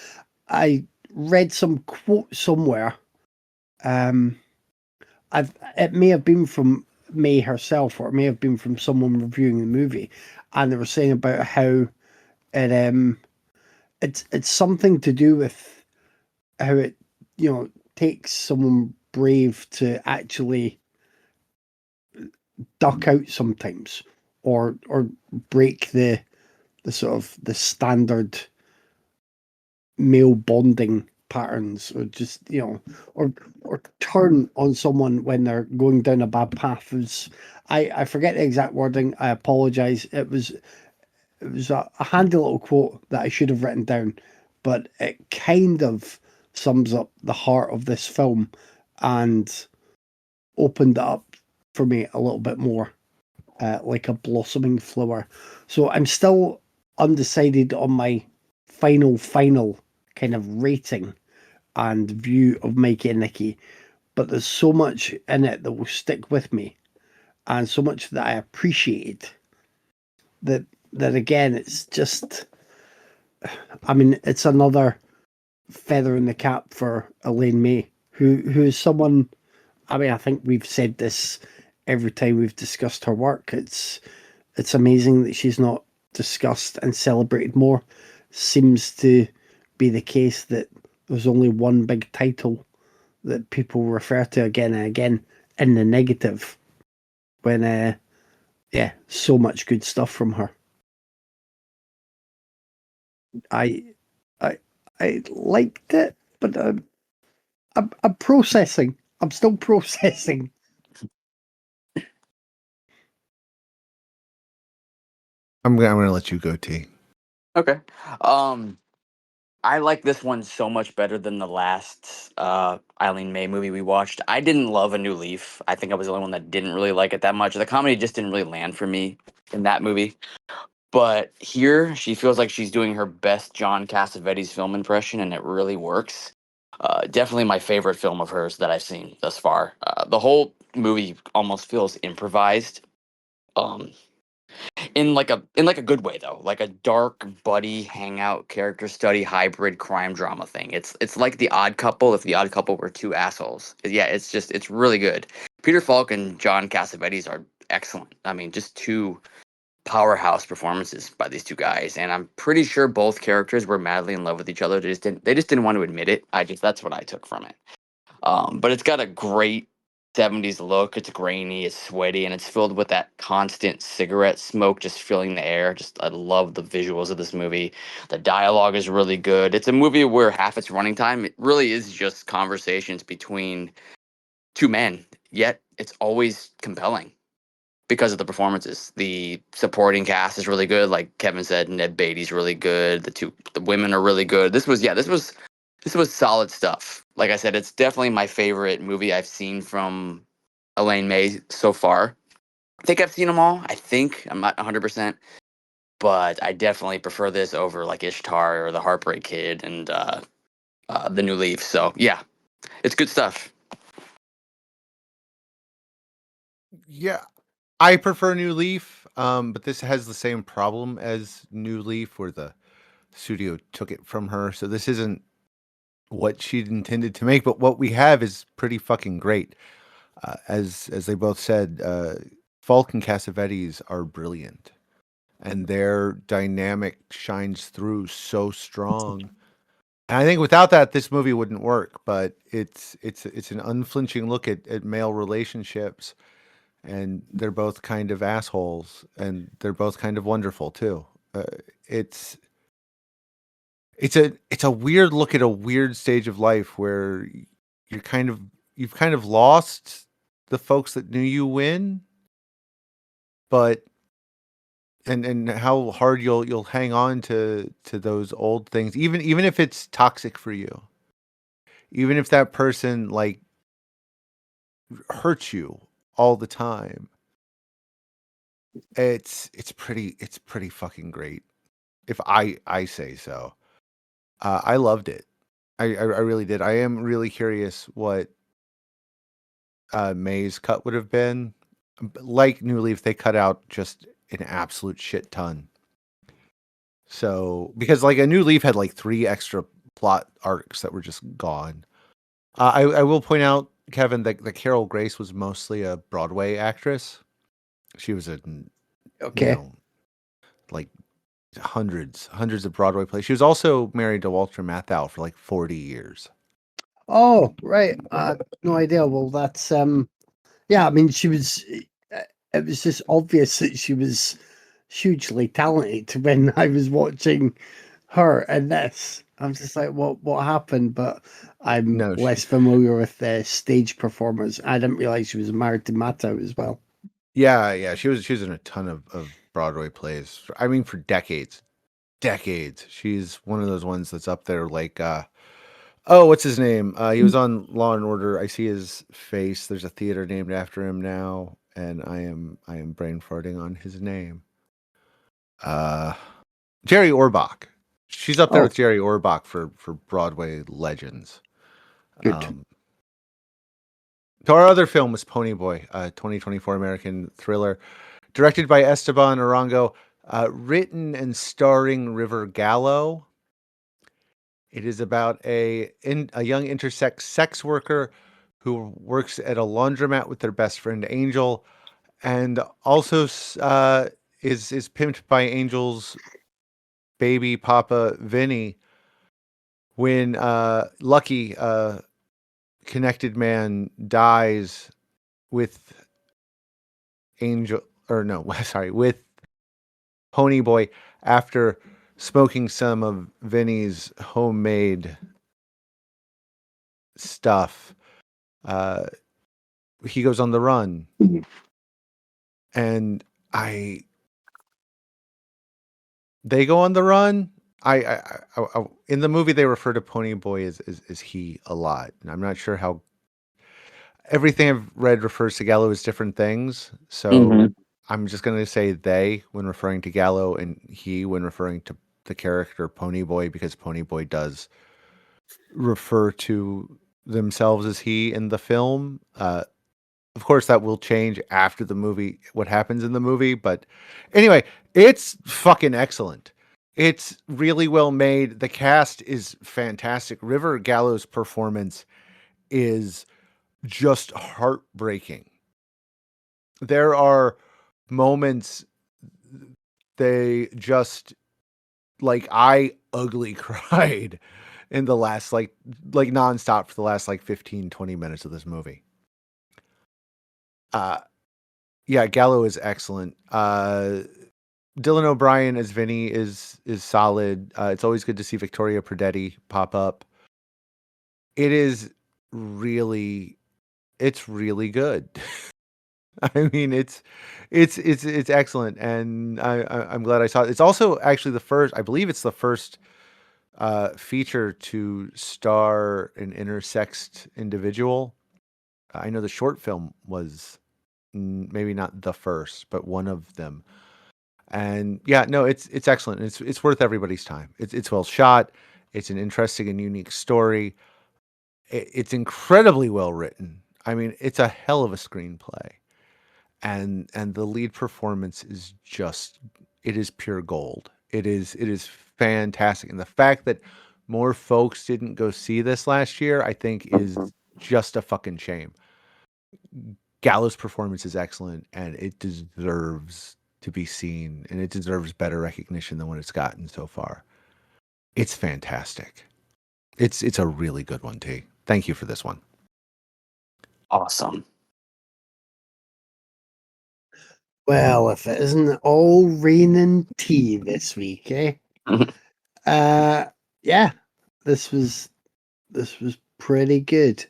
[SPEAKER 2] I read some quote somewhere. It may have been from May herself, or it may have been from someone reviewing the movie, and they were saying about how it it's something to do with how it takes someone brave to actually duck out sometimes, or break the sort of the standard male bonding patterns, or just or turn on someone when they're going down a bad path. I forget the exact wording, I apologize. It was a handy little quote that I should have written down, but it kind of sums up the heart of this film and opened it up for me a little bit more, like a blossoming flower. So I'm still undecided on my final kind of rating and view of Mikey and Nicky, but there's so much in it that will stick with me, and so much that I appreciate, that again, it's just, I mean, it's another feather in the cap for Elaine May, who is someone, I mean, I think we've said this every time we've discussed her work. It's amazing that she's not discussed and celebrated more. Seems to be the case that there's only one big title that people refer to again and again in the negative, when yeah, so much good stuff from her. I I I liked it, but I'm processing. I'm still processing.
[SPEAKER 3] I'm gonna let you go, T.
[SPEAKER 1] Okay. I like this one so much better than the last Eileen May movie we watched. I didn't love A New Leaf. I think I was the only one that didn't really like it that much. The comedy just didn't really land for me in that movie. But here, she feels like she's doing her best John Cassavetes film impression, and it really works. Definitely my favorite film of hers that I've seen thus far. The whole movie almost feels improvised. Um, in like a good way though, like a dark buddy hangout character study hybrid crime drama thing. It's like The Odd Couple if The Odd Couple were two assholes. Yeah, it's really good. Peter Falk and John Cassavetes are excellent. I mean, just two powerhouse performances by these two guys, and I'm pretty sure both characters were madly in love with each other. They just didn't want to admit it. That's what I took from it. But it's got a great 70s look. It's grainy, it's sweaty, and it's filled with that constant cigarette smoke just filling the air. Just, I love the visuals of this movie. The dialogue is really good. It's a movie where half its running time, it really is just conversations between two men, yet it's always compelling because of the performances. The supporting cast is really good. Like Kevin said, Ned Beatty's really good. The women are really good. This was solid stuff. Like I said, it's definitely my favorite movie I've seen from Elaine May so far. I think I've seen them all. I think I'm not 100%, but I definitely prefer this over like Ishtar or The Heartbreak Kid and The New Leaf. So yeah, it's good stuff.
[SPEAKER 3] Yeah, I prefer New Leaf, but this has the same problem as New Leaf, where the studio took it from her. So this isn't what she'd intended to make, but what we have is pretty fucking great. As they both said, Falk and Cassavetes are brilliant, and their dynamic shines through so strong. And I think without that, this movie wouldn't work. But it's an unflinching look at male relationships, and they're both kind of assholes, and they're both kind of wonderful too. Uh, it's it's a weird look at a weird stage of life where you've kind of lost the folks that knew you win, but and how hard you'll hang on to those old things, even if it's toxic for you, even if that person like hurts you all the time. It's pretty fucking great, if I say so. I loved it. I really did. I am really curious what May's cut would have been. Like New Leaf, they cut out just an absolute shit ton. So because like a New Leaf had like 3 extra plot arcs that were just gone. I will point out, Kevin, that Carol Grace was mostly a Broadway actress. She was in, you
[SPEAKER 2] Okay.
[SPEAKER 3] know, like hundreds of Broadway plays. She was also married to Walter Matthau for like 40 years.
[SPEAKER 2] Oh, right. No idea. Well, that's yeah. I mean, she was. It was just obvious that she was hugely talented when I was watching her in this. I'm just like, what happened? But I'm
[SPEAKER 3] No,
[SPEAKER 2] less familiar with the stage performance. I didn't realize she was married to Matto as well.
[SPEAKER 3] yeah, she was in a ton of Broadway plays. I mean, for decades. She's one of those ones that's up there like oh, what's his name? He was on Law and Order. I see his face. There's a theater named after him now, and I am brain farting on his name. Uh, Jerry Orbach. She's up there
[SPEAKER 2] Oh,
[SPEAKER 3] with Jerry Orbach for Broadway legends.
[SPEAKER 2] good.
[SPEAKER 3] So our other film was Ponyboi, a 2024 American thriller, directed by Esteban Arango, written and starring River Gallo. It is about a young intersex sex worker who works at a laundromat with their best friend Angel, and also is pimped by Angel's baby papa Vinny. When Lucky, connected man, dies with Angel, or no, sorry, with Ponyboi after smoking some of Vinny's homemade stuff. Uh, he goes on the run, and I they go on the run. In the movie they refer to Ponyboi as he a lot, and I'm not sure how everything I've read refers to Gallo as different things. So
[SPEAKER 1] Hmm.
[SPEAKER 3] I'm just going to say they when referring to Gallo, and he when referring to the character Ponyboi, because Ponyboi does refer to themselves as he in the film. Of course, that will change after the movie, what happens in the movie. But anyway, it's fucking excellent. It's really well made. The cast is fantastic. River Gallo's performance is just heartbreaking. There are moments they just like I ugly cried in the last like nonstop for the last like 15-20 minutes of this movie. Uh yeah, Gallo is excellent. Dylan O'Brien as Vinny is solid. It's always good to see Victoria Perdetti pop up. It is really it's really good. I mean, it's excellent, and I'm glad I saw it. It's also actually the first. I believe it's the first feature to star an intersexed individual. I know the short film was maybe not the first, but one of them. And yeah, no, it's excellent. It's worth everybody's time. It's well shot. It's an interesting and unique story. It's incredibly well written. I mean, it's a hell of a screenplay. And the lead performance is just it is pure gold. It is fantastic. And the fact that more folks didn't go see this last year, I think is just a fucking shame. Gallo's performance is excellent and it deserves to be seen and it deserves better recognition than what it's gotten so far. It's fantastic. It's a really good one, T. Thank you for this one.
[SPEAKER 1] Awesome.
[SPEAKER 2] Well, if it isn't all raining tea this week, eh? Yeah, this was pretty good.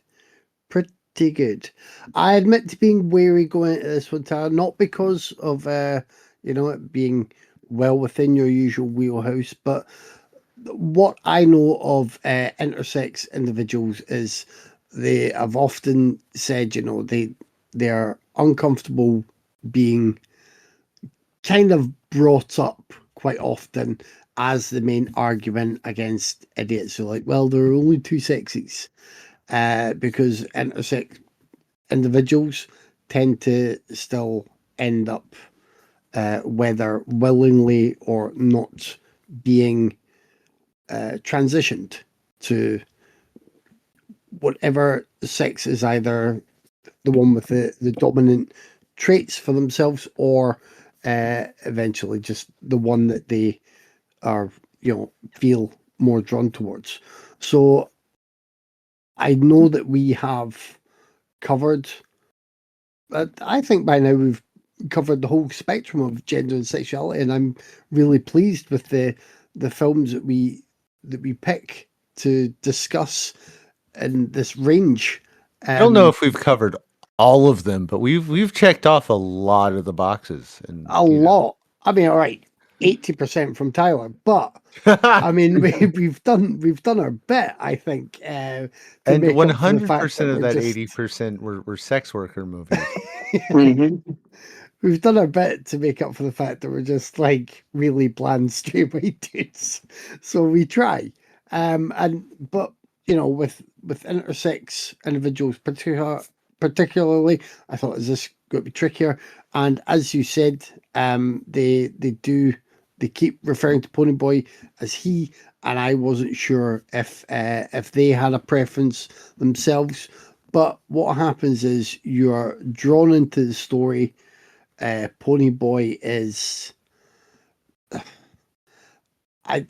[SPEAKER 2] Pretty good. I admit to being wary going into this one, Tara, not because of it being well within your usual wheelhouse, but what I know of intersex individuals is they have often said, they're uncomfortable being kind of brought up quite often as the main argument against idiots. So, like, well, there are only two sexes, because intersex individuals tend to still end up, whether willingly or not, being transitioned to whatever sex is either the one with the dominant traits for themselves, or eventually just the one that they are, feel more drawn towards. So I know that we have covered, I think by now we've covered the whole spectrum of gender and sexuality, and I'm really pleased with the films that we pick to discuss in this range.
[SPEAKER 3] I don't know if we've covered all of them, but we've checked off a lot of the boxes, and
[SPEAKER 2] A lot. I mean, all right, 80% from Tyler, but I mean, we've done our bit, I think, to
[SPEAKER 3] and
[SPEAKER 2] make up for the fact
[SPEAKER 3] 100%
[SPEAKER 2] that
[SPEAKER 3] of
[SPEAKER 2] we're
[SPEAKER 3] that
[SPEAKER 2] just
[SPEAKER 3] 80% were sex worker movies.
[SPEAKER 1] Mhm.
[SPEAKER 2] we've done our bit to make up for the fact that we're just like really bland straight white dudes. So we try. But with intersex individuals particularly, I thought, is this going to be trickier? And as you said, they keep referring to Ponyboi as he, and I wasn't sure if they had a preference themselves. But what happens is you're drawn into the story. Ponyboi is, I.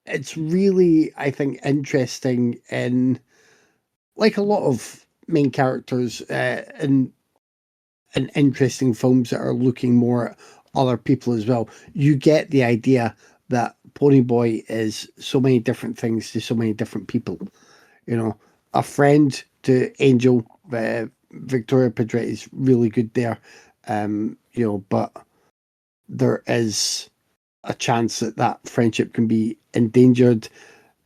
[SPEAKER 2] It's really, I think, interesting in, like, a lot of main characters in interesting films that are looking more at other people as well. You get the idea that Ponyboy is so many different things to so many different people. A friend to Angel. Victoria Pedretti is really good there. But there is a chance that that friendship can be endangered.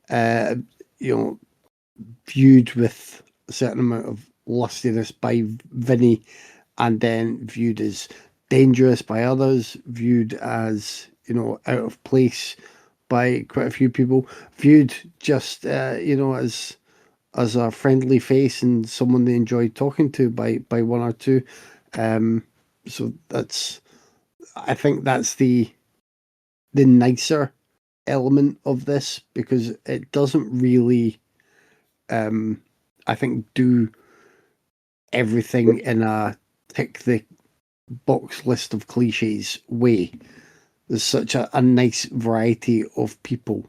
[SPEAKER 2] Uh, you know, Viewed with a certain amount of lustiness by Vinny, and then viewed as dangerous by others, viewed as, out of place by quite a few people, viewed just, as a friendly face and someone they enjoy talking to by one or two. Um, so I think that's the nicer element of this, because it doesn't really, I think, do everything in a tick the box list of cliches way. There's such a nice variety of people.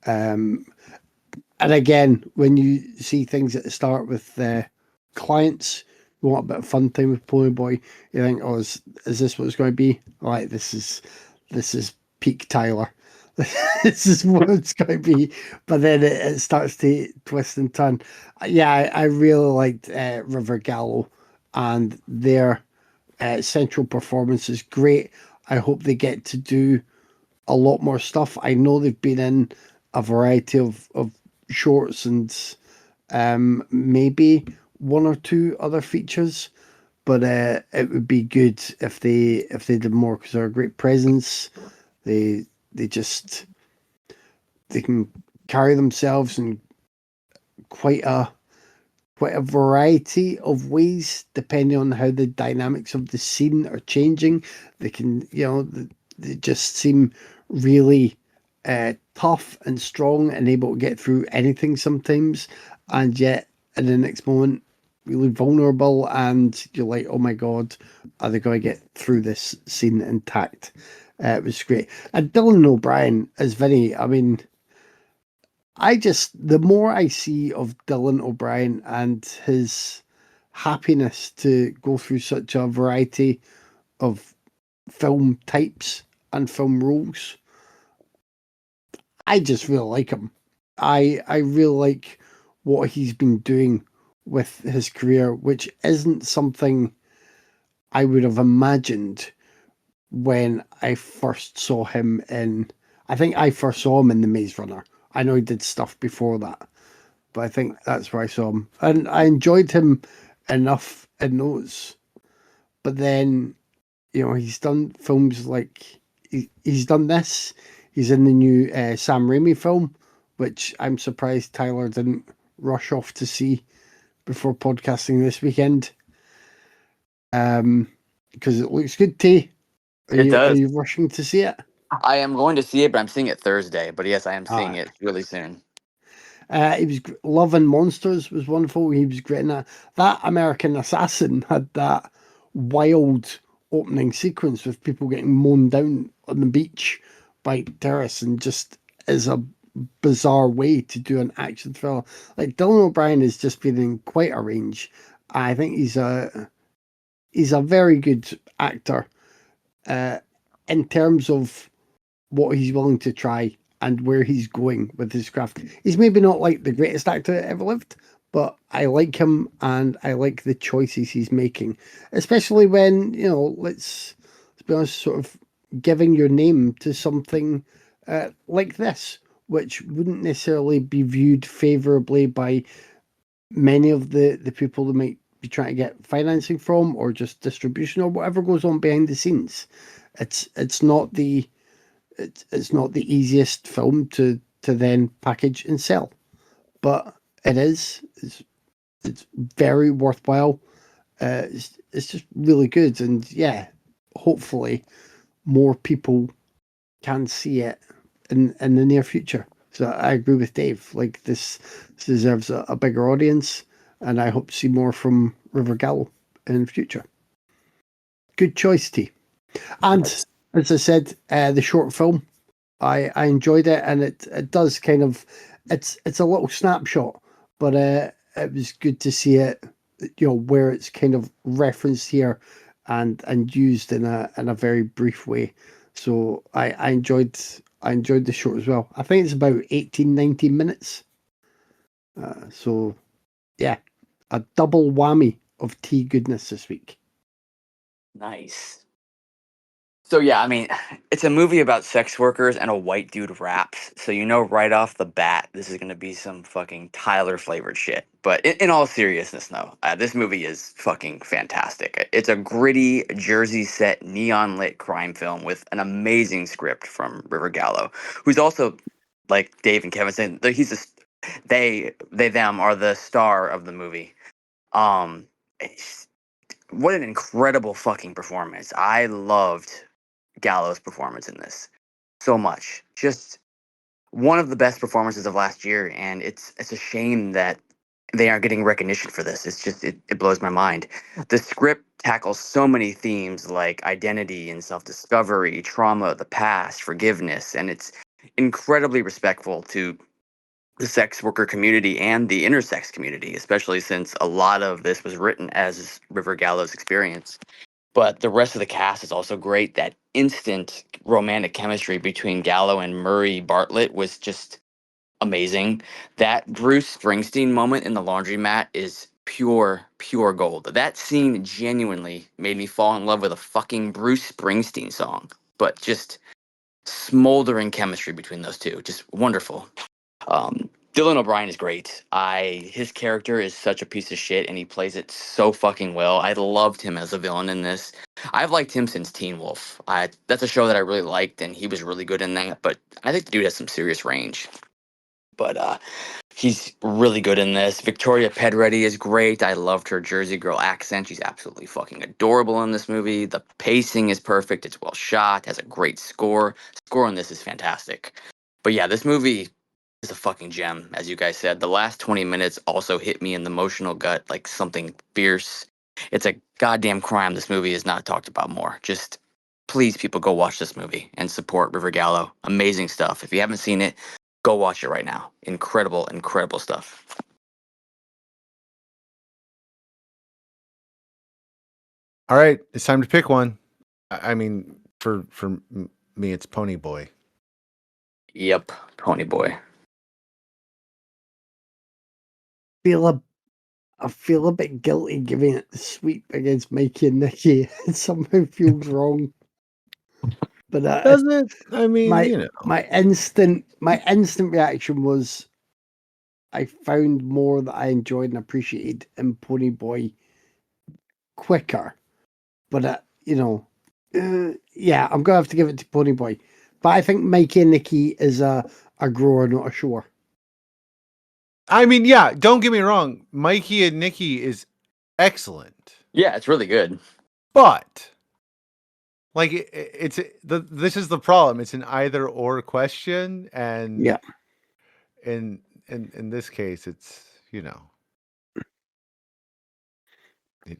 [SPEAKER 2] Um, and again, when you see things at the start with clients who want a bit of fun time with Ponyboy, you think, oh, is this what it's going to be? All right, this is peak Tyler. This is what it's going to be. But then it starts to twist and turn. Yeah, I really liked River Gallo, and their central performance is great. I hope they get to do a lot more stuff. I know they've been in a variety of shorts and maybe one or two other features, but it would be good if they did more, because they're a great presence. They just they can carry themselves in quite a quite a variety of ways, depending on how the dynamics of the scene are changing. They can, they just seem really tough and strong and able to get through anything sometimes, and yet in the next moment, really vulnerable. And you're like, oh my God, are they going to get through this scene intact? It was great. And Dylan O'Brien as Vinny, I mean, the more I see of Dylan O'Brien and his happiness to go through such a variety of film types and film roles, I just really like him. I really like what he's been doing with his career, which isn't something I would have imagined when I first saw him in. I think I first saw him in The Maze Runner. I know he did stuff before that, but I think that's where I saw him, and I enjoyed him enough in those. But then, he's done films like he's done this. He's in the new Sam Raimi film, which I'm surprised Tyler didn't rush off to see before podcasting this weekend. Because it looks good, T. Are
[SPEAKER 1] It
[SPEAKER 2] you are
[SPEAKER 1] does.
[SPEAKER 2] you rushing to see it?
[SPEAKER 1] I am going to see it, but I'm seeing it Thursday. But yes, I am
[SPEAKER 2] All
[SPEAKER 1] seeing
[SPEAKER 2] right.
[SPEAKER 1] it really soon.
[SPEAKER 2] He was Love and Monsters was wonderful. He was great in that. That American Assassin had that wild opening sequence with people getting mown down on the beach by terrorists, and just is a bizarre way to do an action thriller. Like Dylan O'Brien has just been in quite a range. I think he's a very good actor uh, in terms of what he's willing to try and where he's going with his craft. He's maybe not like the greatest actor that ever lived, but I like him and I like the choices he's making, especially when, let's be honest, sort of giving your name to something like this, which wouldn't necessarily be viewed favorably by many of the people that might be trying to get financing from, or just distribution, or whatever goes on behind the scenes. It's not the it's not the easiest film to then package and sell, but it is. It's very worthwhile. It's just really good, and yeah, hopefully more people can see it in the near future. So I agree with Dave. Like this deserves a bigger audience, and I hope to see more from River Gallo in the future. Good choice, T. And as I said, the short film, I enjoyed it, and it does kind of it's a little snapshot, but it was good to see it, where it's kind of referenced here and used in a very brief way. So I enjoyed the short as well. I think it's about 18, 19 minutes. So yeah, a double whammy of tea goodness this week.
[SPEAKER 1] Nice. So yeah, I mean, it's a movie about sex workers and a white dude raps. So you know right off the bat, this is gonna be some fucking Tyler flavored shit. But in all seriousness, no, this movie is fucking fantastic. It's a gritty Jersey set, neon lit crime film with an amazing script from River Gallo, who's also, like Dave and Kevin said, they them are the star of the movie. Um, it's- what an incredible fucking performance! I loved Gallo's performance in this so much. Just one of the best performances of last year, and it's a shame that they aren't getting recognition for this. It's just it blows my mind. The script tackles so many themes like identity and self-discovery, trauma, the past, forgiveness, and it's incredibly respectful to the sex worker community and the intersex community, especially since a lot of this was written as River Gallo's experience. But the rest of the cast is also great. That instant romantic chemistry between Gallo and Murray Bartlett was just amazing. That Bruce Springsteen moment in the laundromat is pure gold. That scene genuinely made me fall in love with a fucking Bruce Springsteen song. But just smoldering chemistry between those two. Just wonderful. Dylan O'Brien is great. His character is such a piece of shit, and he plays it so fucking well. I loved him as a villain in this. I've liked him since Teen Wolf. That's a show that I really liked, and he was really good in that. But I think the dude has some serious range. But he's really good in this. Victoria Pedretti is great. I loved her Jersey girl accent. She's absolutely fucking adorable in this movie. The pacing is perfect. It's well shot. Has a great score. Score on this is fantastic. But yeah, this movie is a fucking gem, as you guys said. The last 20 minutes also hit me in the emotional gut like something fierce. It's a goddamn crime this movie is not talked about more. Just please, people, go watch this movie and support River Gallo. Amazing stuff. If you haven't seen it, Go watch it right now. Incredible, incredible stuff.
[SPEAKER 3] All right, it's time to pick one. I mean, for me, it's Ponyboi.
[SPEAKER 1] Yep, Ponyboi.
[SPEAKER 2] I feel a bit guilty giving it the sweep against Mikey and Nicky. It somehow feels wrong. But
[SPEAKER 3] Does it? I mean,
[SPEAKER 2] my instant reaction was I found more that I enjoyed and appreciated in Ponyboi quicker. But yeah, I'm gonna have to give it to Ponyboi. But I think Mikey and Nicky is a grower, not a shower.
[SPEAKER 3] I mean, yeah. Don't get me wrong. Mikey and Nicky is excellent.
[SPEAKER 1] Yeah, it's really good.
[SPEAKER 3] But like this is the problem. It's an either or question, and
[SPEAKER 2] Yeah.
[SPEAKER 3] in this case, it's it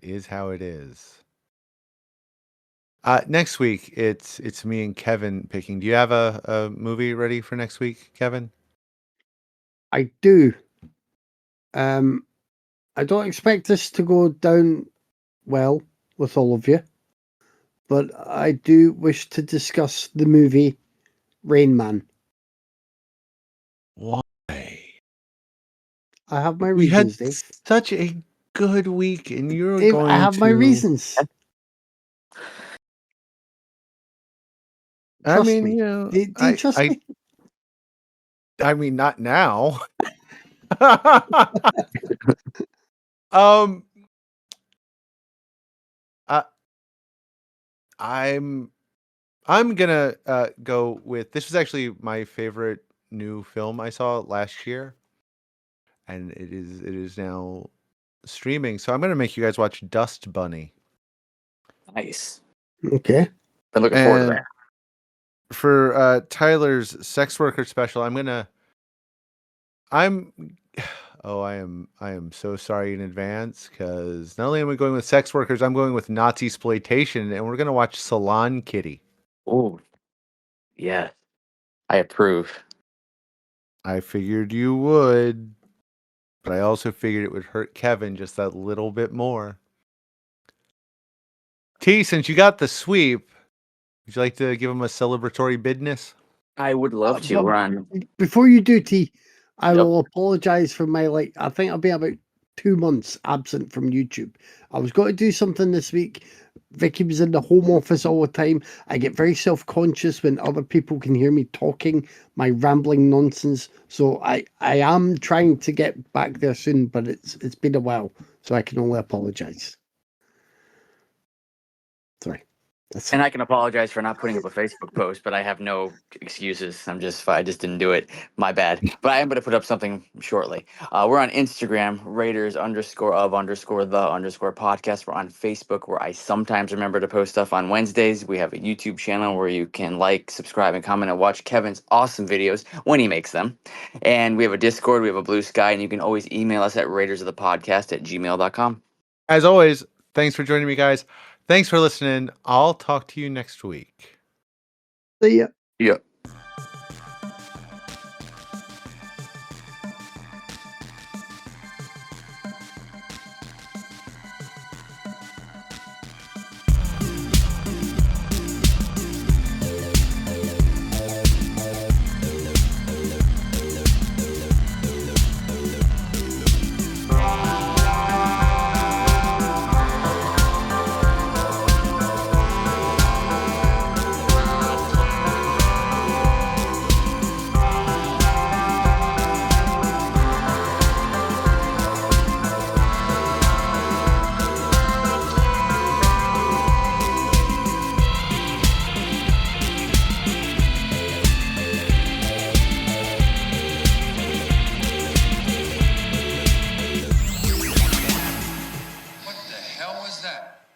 [SPEAKER 3] is how it is. Next week, it's me and Kevin picking. Do you have a movie ready for next week, Kevin?
[SPEAKER 2] I do. I don't expect this to go down well with all of you, but I do wish to discuss the movie Rain Man.
[SPEAKER 3] Why?
[SPEAKER 2] I have my
[SPEAKER 3] We had
[SPEAKER 2] reasons, Dave.
[SPEAKER 3] such a good week, and you're
[SPEAKER 2] Dave,
[SPEAKER 3] going
[SPEAKER 2] I have my
[SPEAKER 3] to-
[SPEAKER 2] reasons.
[SPEAKER 3] I
[SPEAKER 2] Trust
[SPEAKER 3] mean,
[SPEAKER 2] me.
[SPEAKER 3] you know,
[SPEAKER 2] Do you trust me?
[SPEAKER 3] I mean, not now. um, I, I'm gonna go with this. Was actually my favorite new film I saw last year, and it is now streaming. So I'm gonna make you guys watch Dust Bunny.
[SPEAKER 1] Nice.
[SPEAKER 2] Okay.
[SPEAKER 1] Been looking forward to
[SPEAKER 3] And
[SPEAKER 1] that.
[SPEAKER 3] for Tyler's sex worker special, I'm oh, I am so sorry in advance, because not only am I going with sex workers, I'm going with Nazi exploitation, and we're gonna watch Salon Kitty.
[SPEAKER 1] Oh, yeah. I approve.
[SPEAKER 3] I figured you would, but I also figured it would hurt Kevin just that little bit more. T, since you got the sweep, would you like to give him a celebratory bidness?
[SPEAKER 1] I would love to.
[SPEAKER 2] But
[SPEAKER 1] We're on.
[SPEAKER 2] before you do, T, I
[SPEAKER 1] Yep.
[SPEAKER 2] will apologize for my I think I'll be about 2 months absent from YouTube. I was going to do something this week. Vicky was in the home office all the time. I get very self-conscious when other people can hear me talking my rambling nonsense. So I am trying to get back there soon, but it's been a while, so I can only apologize. Sorry.
[SPEAKER 1] And I can apologize for not putting up a Facebook post, but I have no excuses. I just didn't do it. My bad. But I am going to put up something shortly. We're on Instagram, Raiders_of_the_podcast. We're on Facebook, where I sometimes remember to post stuff on Wednesdays. We have a YouTube channel where you can like, subscribe, and comment and watch Kevin's awesome videos when he makes them. And we have a Discord, we have a Blue Sky, and you can always email us at raidersofthepodcast@gmail.com.
[SPEAKER 3] As always, thanks for joining me, guys. Thanks for listening. I'll talk to you next week.
[SPEAKER 2] See ya.
[SPEAKER 1] Yeah.